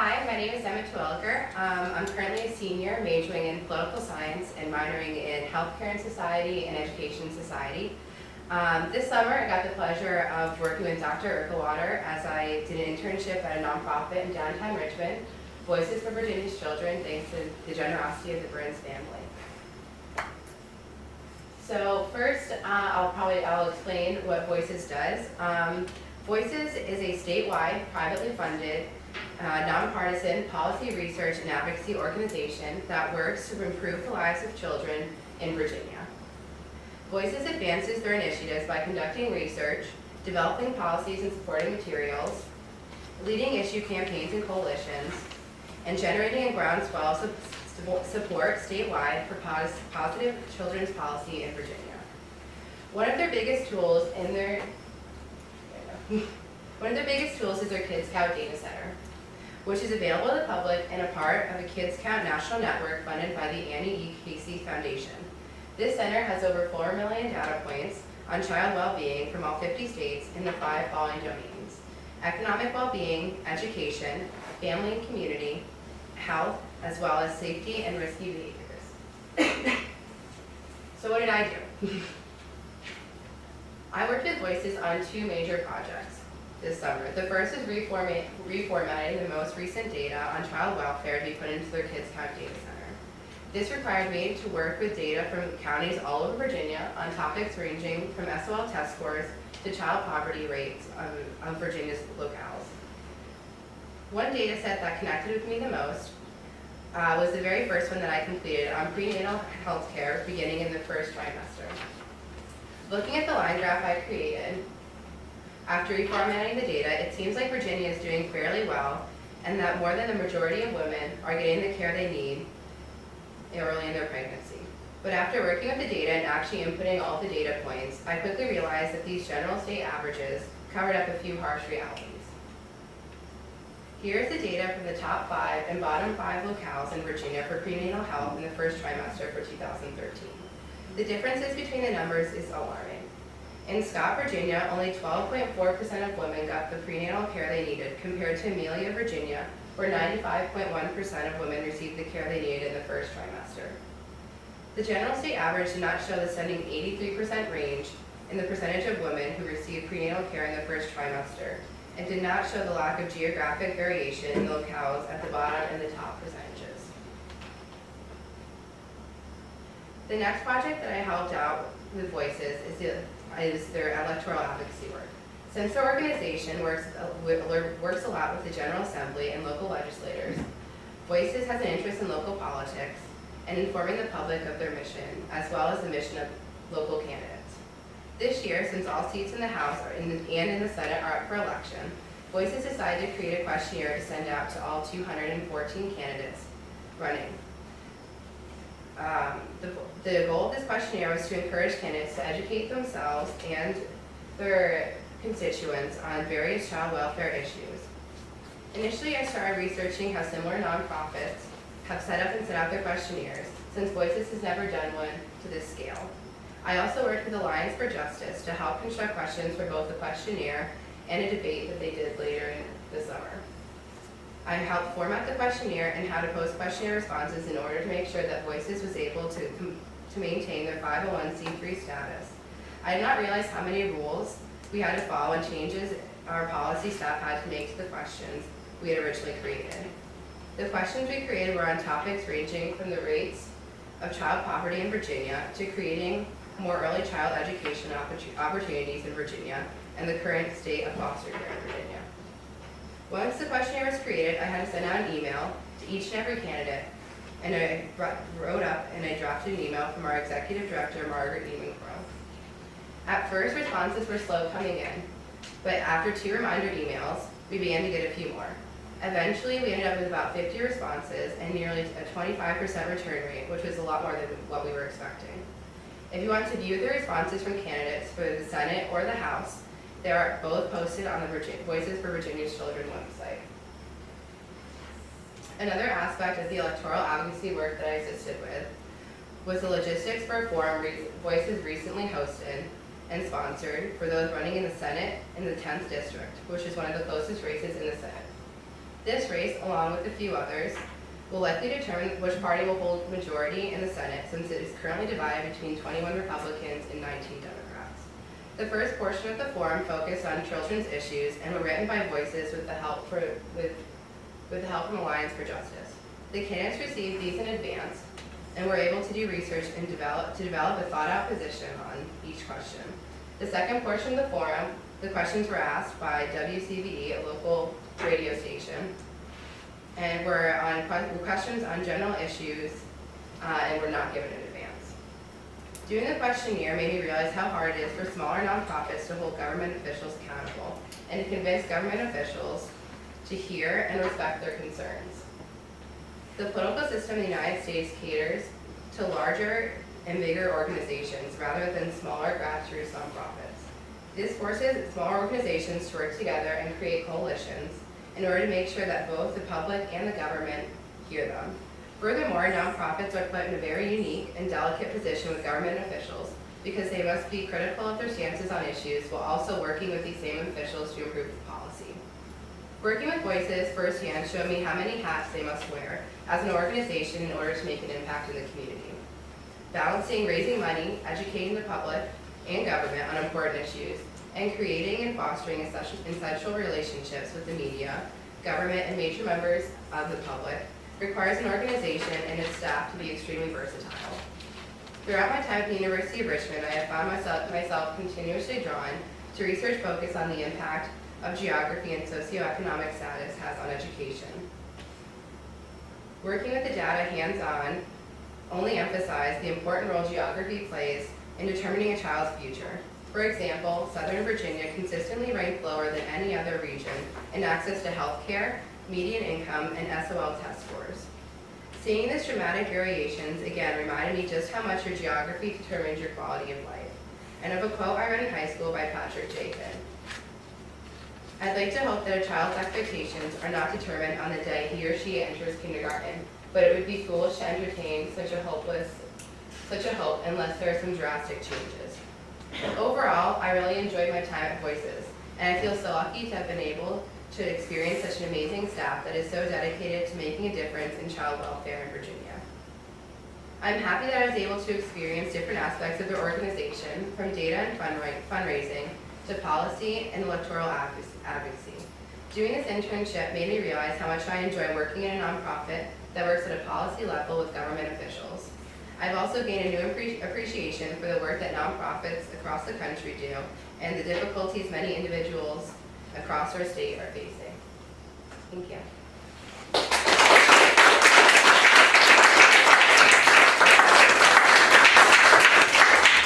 Hi, my name is Terwilliger. I'm currently a senior majoring in political science and minoring in healthcare and society and education society. This summer I got the pleasure of working with Dr. Urkelwater as I did an internship at a nonprofit in downtown Richmond, Voices for Virginia's Children, thanks to the generosity of the Burns family. So first, I'll explain what Voices does. Voices is a statewide, privately funded, nonpartisan policy research and advocacy organization that works to improve the lives of children in Virginia. Voices advances their initiatives by conducting research, developing policies and supporting materials, leading issue campaigns and coalitions, and generating a groundswell support statewide for positive children's policy in Virginia. One of their biggest tools is their Kids Count data center, which is available to the public and a part of a Kids Count national network funded by the Annie E. Casey Foundation. This center has over 4 million data points on child well-being from all 50 states in the 5 following domains: economic well-being, education, family and community, health, as well as safety and risky behaviors. So what did I do? I worked with Voices on 2 major projects this summer. The first is reformatting the most recent data on child welfare to be put into their Kids Count data center. This required me to work with data from counties all over Virginia on topics ranging from SOL test scores to child poverty rates of Virginia's locales. One data set that connected with me the most was the very first one that I completed on prenatal health care beginning in the first trimester. Looking at the line graph I created, after reformatting the data, it seems like Virginia is doing fairly well and that more than the majority of women are getting the care they need early in their pregnancy. But after working with the data and actually inputting all the data points, I quickly realized that these general state averages covered up a few harsh realities. Here's the data from the top 5 and bottom 5 locales in Virginia for prenatal health in the first trimester for 2013. The differences between the numbers is alarming. In Scott, Virginia, only 12.4% of women got the prenatal care they needed, compared to Amelia, Virginia, where 95.1% of women received the care they needed in the first trimester. The general state average did not show the stunning 83% range in the percentage of women who received prenatal care in the first trimester, and did not show the lack of geographic variation in the locales at the bottom and the top percentages. The next project that I helped out with Voices is their electoral advocacy work. Since the organization works a lot with the General Assembly and local legislators, Voices has an interest in local politics and informing the public of their mission, as well as the mission of local candidates. This year, since all seats in the House and in the Senate are up for election, Voices decided to create a questionnaire to send out to all 214 candidates running. The goal of this questionnaire was to encourage candidates to educate themselves and their constituents on various child welfare issues. Initially, I started researching how similar nonprofits have set up and sent out their questionnaires, since Voices has never done one to this scale. I also worked with Alliance for Justice to help construct questions for both the questionnaire and a debate that they did later in the summer. I helped format the questionnaire and how to post questionnaire responses in order to make sure that Voices was able to maintain their 501c3 status. I did not realize how many rules we had to follow and changes our policy staff had to make to the questions we had originally created. The questions we created were on topics ranging from the rates of child poverty in Virginia to creating more early child education opportunities in Virginia and the current state of foster care in Virginia. Once the questionnaire was created, I had to send out an email to each and every candidate, and I wrote up and I drafted an email from our executive director, Margaret Evencrow. At first, responses were slow coming in, but after 2 reminder emails, we began to get a few more. Eventually, we ended up with about 50 responses and nearly a 25% return rate, which was a lot more than what we were expecting. If you want to view the responses from candidates for the Senate or the House, they are both posted on the Voices for Virginia's Children website. Another aspect of the electoral advocacy work that I assisted with was the logistics for a forum Voices recently hosted and sponsored for those running in the Senate in the 10th District, which is one of the closest races in the Senate. This race, along with a few others, will likely determine which party will hold majority in the Senate, since it is currently divided between 21 Republicans and 19 Democrats. The first portion of the forum focused on children's issues and were written by voices with the help from Alliance for Justice. The candidates received these in advance and were able to do research and develop a thought-out position on each question. The second portion of the forum, the questions were asked by WCVE, a local radio station, and were questions on general issues and were not given in advance. Doing the questionnaire made me realize how hard it is for smaller nonprofits to hold government officials accountable and to convince government officials to hear and respect their concerns. The political system in the United States caters to larger and bigger organizations rather than smaller grassroots nonprofits. This forces smaller organizations to work together and create coalitions in order to make sure that both the public and the government hear them. Furthermore, nonprofits are put in a very unique and delicate position with government officials because they must be critical of their stances on issues while also working with these same officials to improve the policy. Working with voices firsthand showed me how many hats they must wear as an organization in order to make an impact in the community. Balancing raising money, educating the public and government on important issues, and creating and fostering essential relationships with the media, government, and major members of the public requires an organization and its staff to be extremely versatile. Throughout my time at the University of Richmond, I have found myself continuously drawn to research focused on the impact of geography and socioeconomic status has on education. Working with the data hands-on only emphasized the important role geography plays in determining a child's future. For example, Southern Virginia consistently ranked lower than any other region in access to health care, median income, and SOL test scores. Seeing these dramatic variations again reminded me just how much your geography determines your quality of life, and of a quote I read in high school by Patrick J. Finn. I'd like to hope that a child's expectations are not determined on the day he or she enters kindergarten, but it would be foolish to entertain such a hope unless there are some drastic changes. Overall, I really enjoyed my time at Voices, and I feel so lucky to have been able to experience such an amazing staff that is so dedicated to making a difference in child welfare in Virginia. I'm happy that I was able to experience different aspects of their organization, from data and fundraising to policy and electoral advocacy. Doing this internship made me realize how much I enjoy working in a nonprofit that works at a policy level with government officials. I've also gained a new appreciation for the work that nonprofits across the country do and the difficulties many individuals across our state are facing. Thank you.